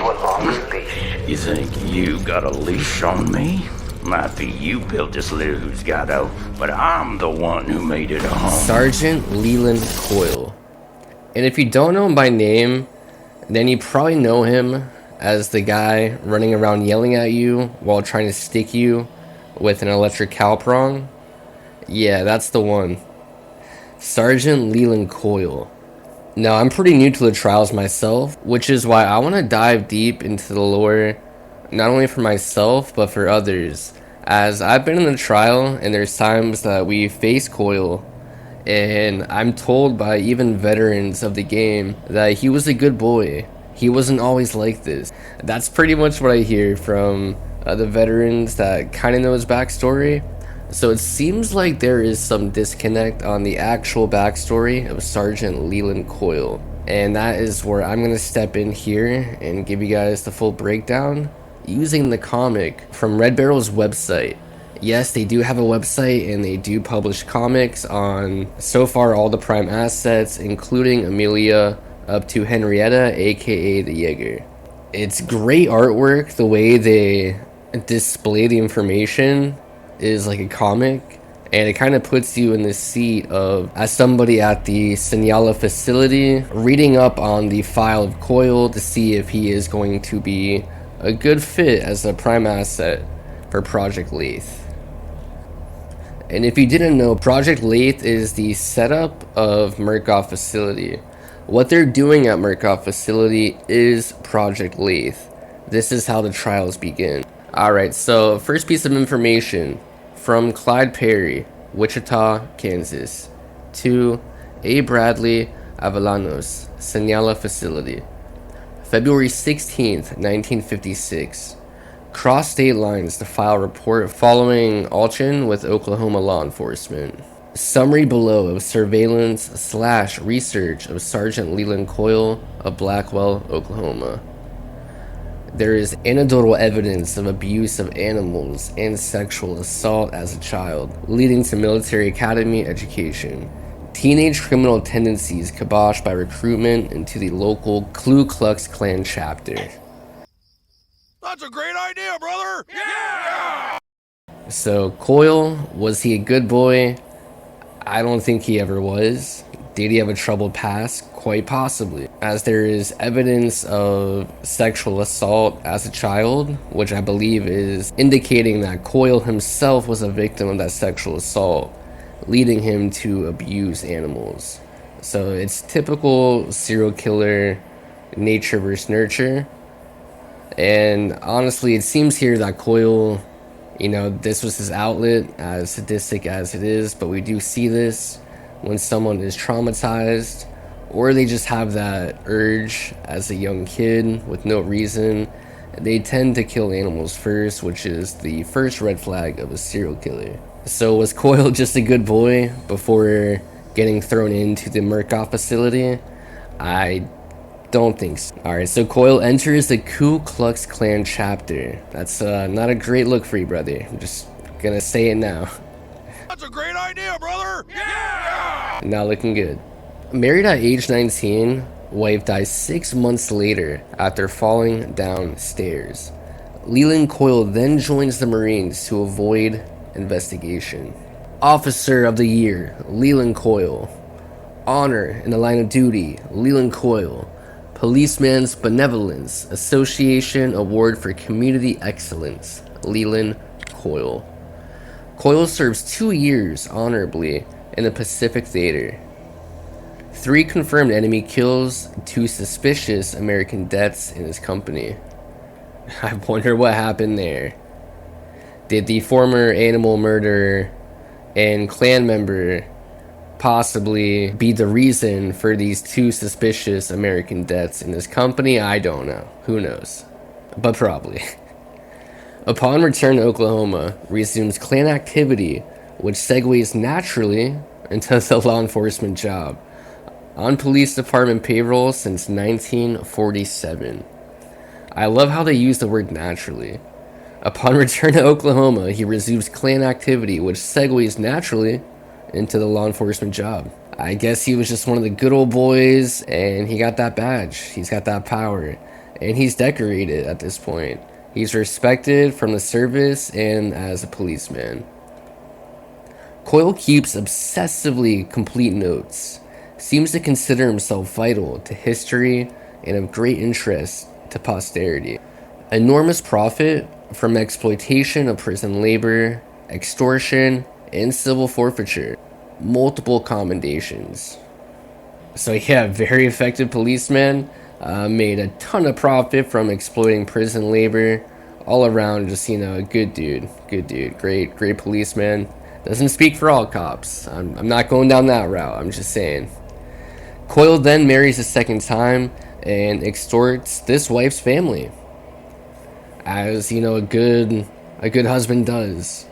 you a longer leash. You think you got a leash on me? Might be you built this little who's got out, but I'm the one who made it a home. Sergeant Leland Coyle. And if you don't know him by name, then you probably know him as the guy running around yelling at you while trying to stick you with an electric cow prong. Yeah, that's the one. Sergeant Leland Coyle. Now, I'm pretty new to the trials myself, which is why I want to dive deep into the lore, not only for myself, but for others. As I've been in the trial, and there's times that we face Coyle, and I'm told by even veterans of the game that he was a good boy. He wasn't always like this. That's pretty much what I hear from the veterans that kind of know his backstory. So it seems like there is some disconnect on the actual backstory of Sergeant Leland Coyle. And that is where I'm going to step in here and give you guys the full breakdown using the comic from Red Barrel's website. Yes, they do have a website and they do publish comics on so far all the Prime assets, including Amelia up to Henrietta, aka the Jaeger. It's great artwork. The way they display the information is like a comic, and it kind of puts you in the seat of, as somebody at the Senyala facility, reading up on the file of Coyle to see if he is going to be a good fit as a Prime asset for Project Lathe. And if you didn't know, Project Lathe is the setup of Murkoff facility. What they're doing at Murkoff facility is Project Lathe. This is how the trials begin. Alright, so first piece of information from Clyde Perry, Wichita, Kansas, to A. Bradley Avellanos, Senyala facility. February 16th, 1956. Cross state lines to file report following Alchin with Oklahoma law enforcement. Summary below of surveillance/research of Sergeant Leland Coyle of Blackwell, Oklahoma. There is anecdotal evidence of abuse of animals and sexual assault as a child, leading to military academy education. Teenage criminal tendencies kiboshed by recruitment into the local Ku Klux Klan chapter. That's a great idea, brother! Yeah! So, Coyle, was he a good boy? I don't think he ever was. Did he have a troubled past? Quite possibly, as there is evidence of sexual assault as a child, which I believe is indicating that Coyle himself was a victim of that sexual assault, leading him to abuse animals. So it's typical serial killer nature versus nurture. And honestly, it seems here that Coyle, this was his outlet, as sadistic as it is, but we do see this when someone is traumatized, or they just have that urge as a young kid with no reason. They tend to kill animals first, which is the first red flag of a serial killer. So was Coyle just a good boy before getting thrown into the Murkoff facility? I don't think so. Alright, so Coyle enters the Ku Klux Klan chapter. That's not a great look for you, brother. I'm just gonna say it now. That's a great idea, brother! Yeah! Not looking good. Married at age 19, wife dies 6 months later after falling downstairs. Leland Coyle then joins the Marines to avoid investigation. Officer of the Year, Leland Coyle. Honor in the Line of Duty, Leland Coyle. Policeman's Benevolence Association Award for Community Excellence, Leland Coyle. Coyle serves 2 years honorably in the Pacific Theater. 3 confirmed enemy kills, 2 suspicious American deaths in his company. I wonder what happened there. Did the former animal murderer and Klan member possibly be the reason for these 2 suspicious American deaths in his company? I don't know. Who knows? But probably. Upon return to Oklahoma, resumes Klan activity, which segues naturally into the law enforcement job. On police department payroll since 1947. I love how they use the word naturally. Upon return to Oklahoma, he resumes Klan activity, which segues naturally into the law enforcement job. I guess he was just one of the good old boys, and he got that badge. He's got that power. and he's decorated at this point. He's respected from the service and as a policeman. Coyle keeps obsessively complete notes, seems to consider himself vital to history and of great interest to posterity. Enormous profit from exploitation of prison labor, extortion, and civil forfeiture. Multiple commendations. So yeah, very effective policeman. Made a ton of profit from exploiting prison labor. All around, just, you know, a good dude. Great policeman. Doesn't speak for all cops. I'm not going down that route. I'm just saying. Coyle then marries a second time and extorts this wife's family, as, you know, a good husband does.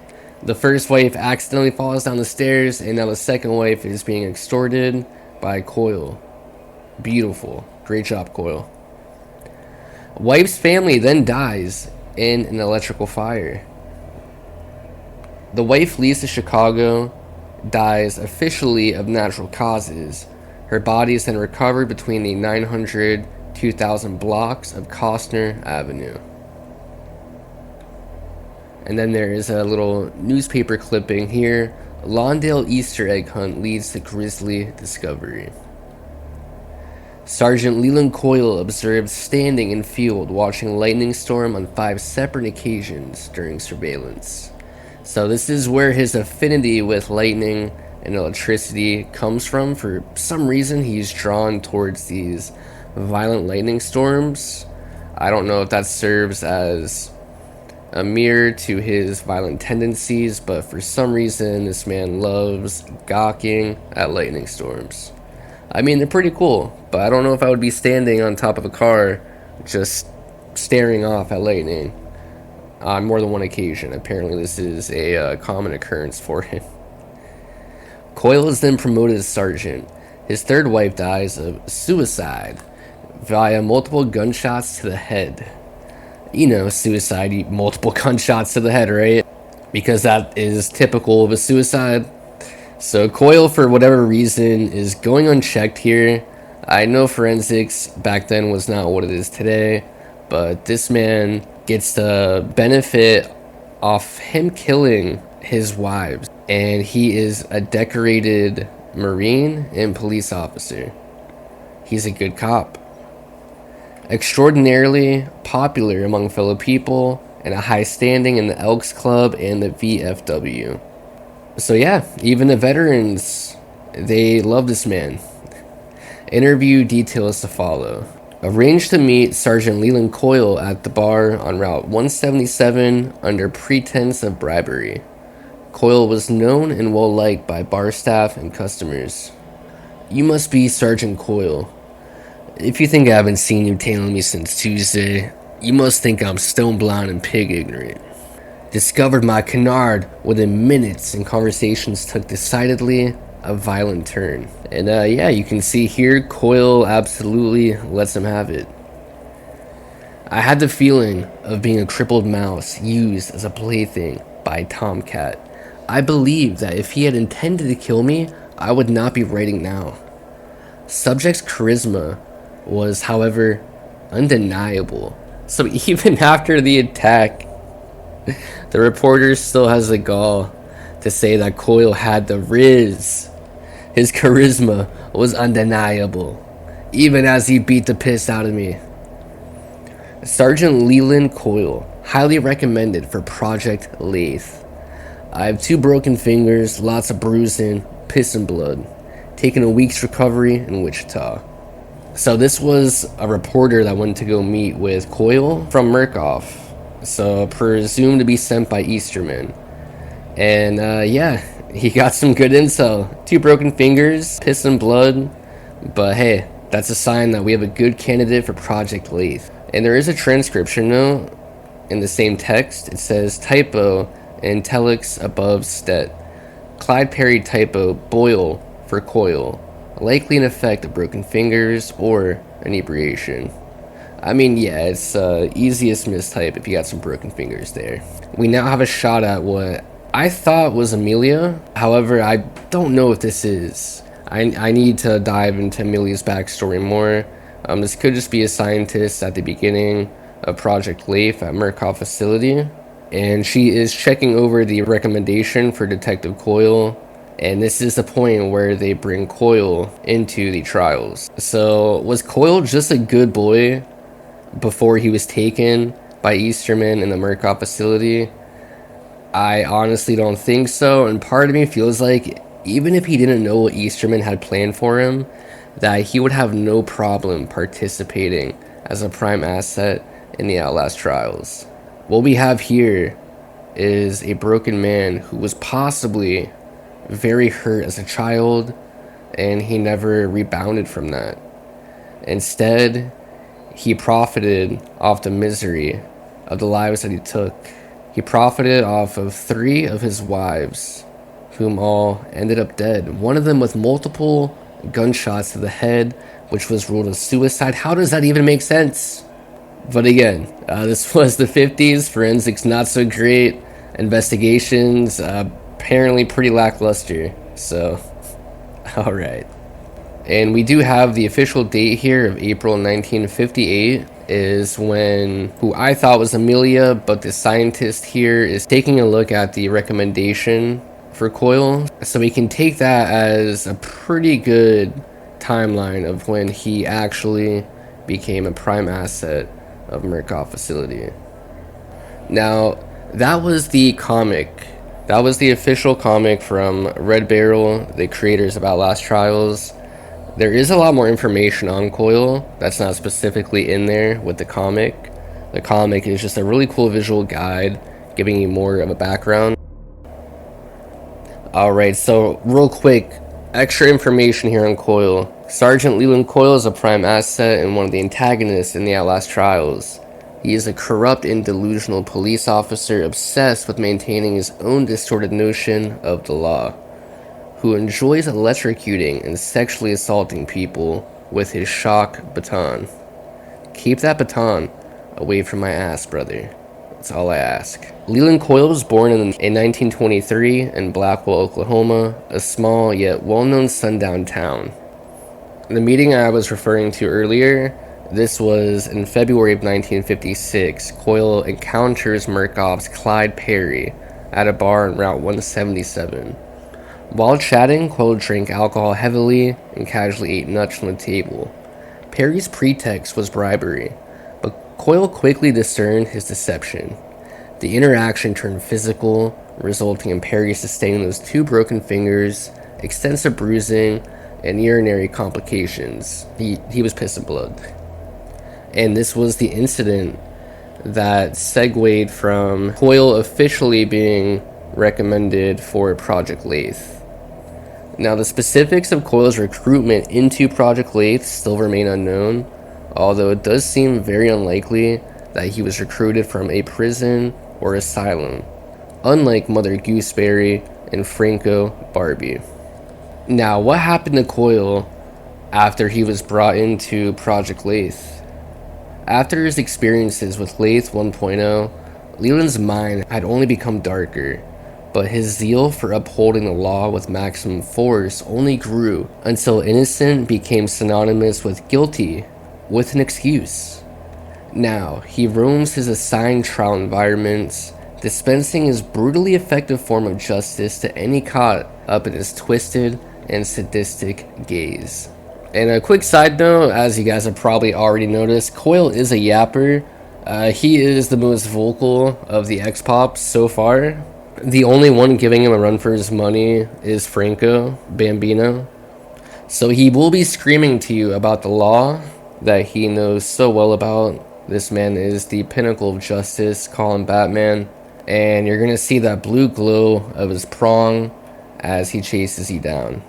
The first wife accidentally falls down the stairs, and now the second wife is being extorted by Coyle. Beautiful. Great job, Coyle. Wife's family then dies in an electrical fire. The wife flees to Chicago, dies officially of natural causes. Her body is then recovered between the 900 2000 blocks of Costner Avenue. And then there is a little newspaper clipping here. Lawndale Easter egg hunt leads to grisly discovery. Sergeant Leland Coyle observed standing in field watching lightning storm on 5 separate occasions during surveillance. So this is where his affinity with lightning and electricity comes from. For some reason, he's drawn towards these violent lightning storms. I don't know if that serves as a mirror to his violent tendencies, but for some reason, this man loves gawking at lightning storms. I mean, they're pretty cool, but I don't know if I would be standing on top of a car just staring off at lightning on more than one occasion. Apparently, this is a common occurrence for him. Coyle is then promoted as sergeant. His third wife dies of suicide via multiple gunshots to the head. You know, suicide, multiple gunshots to the head, right? Because that is typical of a suicide. So Coyle, for whatever reason, is going unchecked here. I know forensics back then was not what it is today, but this man gets the benefit off him killing his wives, and he is a decorated Marine and police officer. He's a good cop. Extraordinarily popular among fellow people, and a high standing in the Elks Club and the VFW. So yeah, even the veterans, they love this man. Interview details to follow. Arranged to meet Sergeant Leland Coyle at the bar on Route 177 under pretense of bribery. Coyle was known and well liked by bar staff and customers. "You must be Sergeant Coyle. If you think I haven't seen you tailing me since Tuesday, you must think I'm stone blind and pig ignorant. Discovered my canard within minutes, and conversations took decidedly a violent turn." And yeah, you can see here Coyle absolutely lets him have it. "I had the feeling of being a crippled mouse used as a plaything by a tomcat. I believed that if he had intended to kill me, I would not be writing now." Subject's charisma was, however, undeniable. So even after the attack, the reporter still has the gall to say that Coyle had the riz. His charisma was undeniable, even as he beat the piss out of me. Sergeant Leland Coyle, highly recommended for Project Lathe. I have 2 broken fingers, lots of bruising, piss and blood. Taken a week's recovery in Wichita. So this was a reporter that went to go meet with Coyle from Murkoff. So presumed to be sent by Easterman. And yeah, he got some good intel. 2 broken fingers, piss and blood. But hey, that's a sign that we have a good candidate for Project Lathe. And there is a transcription note in the same text. It says typo in italics above stet. Clyde Perry typo Boyle for Coyle. Likely an effect of broken fingers or inebriation. I mean, yeah, it's easiest mistype if you got some broken fingers there. We now have a shot at what I thought was Amelia. However, I don't know if this is. I need to dive into Amelia's backstory more. This could just be a scientist at the beginning of Project Leaf at Murkoff facility, and she is checking over the recommendation for Detective Coyle, and this is the point where they bring Coyle into the trials. So was Coyle just a good boy before he was taken by Easterman in the Murkoff facility? I honestly don't think so, and part of me feels like even if he didn't know what Easterman had planned for him, that he would have no problem participating as a prime asset in the Outlast trials. What we have here is a broken man who was possibly very hurt as a child, and he never rebounded from that. Instead, he profited off the misery of the lives that he took. He profited off of 3 of his wives, whom all ended up dead. One of them with multiple gunshots to the head, which was ruled a suicide. How does that even make sense? But again, this was the 50s. Forensics not so great. Investigations apparently pretty lackluster. So, all right. And we do have the official date here of April 1958 is when who I thought was Amelia, but the scientist here is taking a look at the recommendation for Coyle. So we can take that as a pretty good timeline of when he actually became a prime asset of Murkoff facility. Now, that was the comic. That was the official comic from Red Barrel, the creators of Outlast Trials. There is a lot more information on Coyle that's not specifically in there with the comic. The comic is just a really cool visual guide giving you more of a background. Alright, so real quick, extra information here on Coyle. Sergeant Leland Coyle is a prime asset and one of the antagonists in the Outlast Trials. He is a corrupt and delusional police officer obsessed with maintaining his own distorted notion of the law, who enjoys electrocuting and sexually assaulting people with his shock baton. Keep that baton away from my ass, brother. That's all I ask. Leland Coyle was born in 1923 in Blackwell, Oklahoma, a small yet well-known sundown town. The meeting I was referring to earlier, this was in February of 1956. Coyle encounters Murkoff's Clyde Perry at a bar on Route 177. While chatting, Coyle drank alcohol heavily and casually ate nuts from the table. Perry's pretext was bribery, but Coyle quickly discerned his deception. The interaction turned physical, resulting in Perry sustaining those 2 broken fingers, extensive bruising, and urinary complications. He was pissing blood. And this was the incident that segued from Coyle officially being recommended for Project Lathe. Now, the specifics of Coyle's recruitment into Project Lathe still remain unknown, although it does seem very unlikely that he was recruited from a prison or asylum, unlike Mother Gooseberry and Franco Barbie. Now, what happened to Coyle after he was brought into Project Lathe? After his experiences with Lathe 1.0, Leland's mind had only become darker, but his zeal for upholding the law with maximum force only grew until innocent became synonymous with guilty with an excuse. Now, he roams his assigned trial environments, dispensing his brutally effective form of justice to any caught up in his twisted and sadistic gaze. And a quick side note, as you guys have probably already noticed, Coyle is a yapper. He is the most vocal of the X-Pops so far. The only one giving him a run for his money is Franco Bambino. So he will be screaming to you about the law that he knows so well about. This man is the pinnacle of justice, call him Batman. And you're going to see that blue glow of his prong as he chases you down.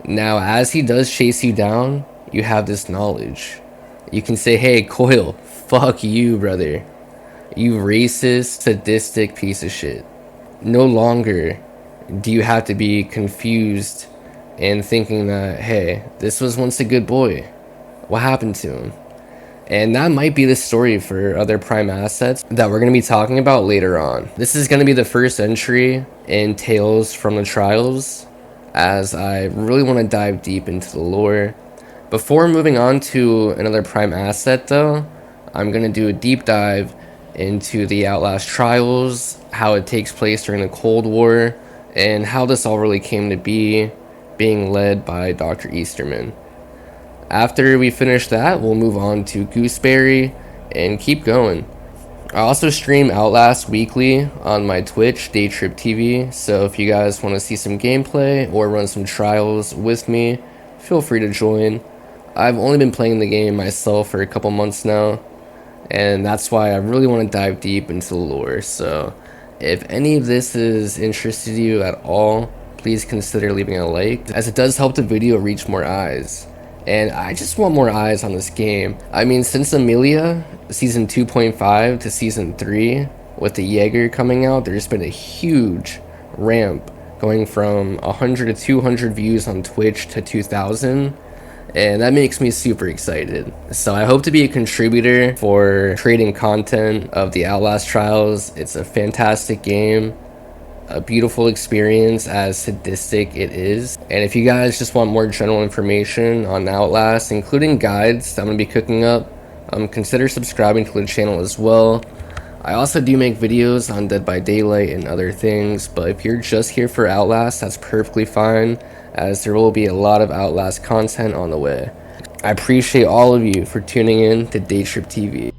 Now, as he does chase you down, you have this knowledge. You can say, hey, Coyle, fuck you, brother. You racist, sadistic piece of shit. No longer do you have to be confused and thinking that, hey, this was once a good boy. What happened to him? And that might be the story for other prime assets that we're going to be talking about later on. This is going to be the first entry in Tales from the Trials, as I really want to dive deep into the lore. Before moving on to another prime asset though, I'm going to do a deep dive into the Outlast trials, how it takes place during the Cold War, and how this all really came to be, being led by Dr. Easterman. After we finish that, we'll move on to Gooseberry and keep going. I also stream Outlast weekly on my Twitch, Daytriptv, so if you guys want to see some gameplay or run some trials with me, feel free to join. I've only been playing the game myself for a couple months now, and that's why I really want to dive deep into the lore. So if any of this is interested you at all, please consider leaving a like, as it does help the video reach more eyes. And I just want more eyes on this game. I mean, since Amelia, season 2.5 to season 3, with the Jaeger coming out, there's been a huge ramp going from 100 to 200 views on Twitch to 2,000. And that makes me super excited. So I hope to be a contributor for creating content of the Outlast trials. It's a fantastic game, a beautiful experience as sadistic it is. And if you guys just want more general information on Outlast, including guides that I'm going to be cooking up, consider subscribing to the channel as well. I also do make videos on Dead by Daylight and other things, but if you're just here for Outlast, that's perfectly fine, as there will be a lot of Outlast content on the way. I appreciate all of you for tuning in to Daytriptv.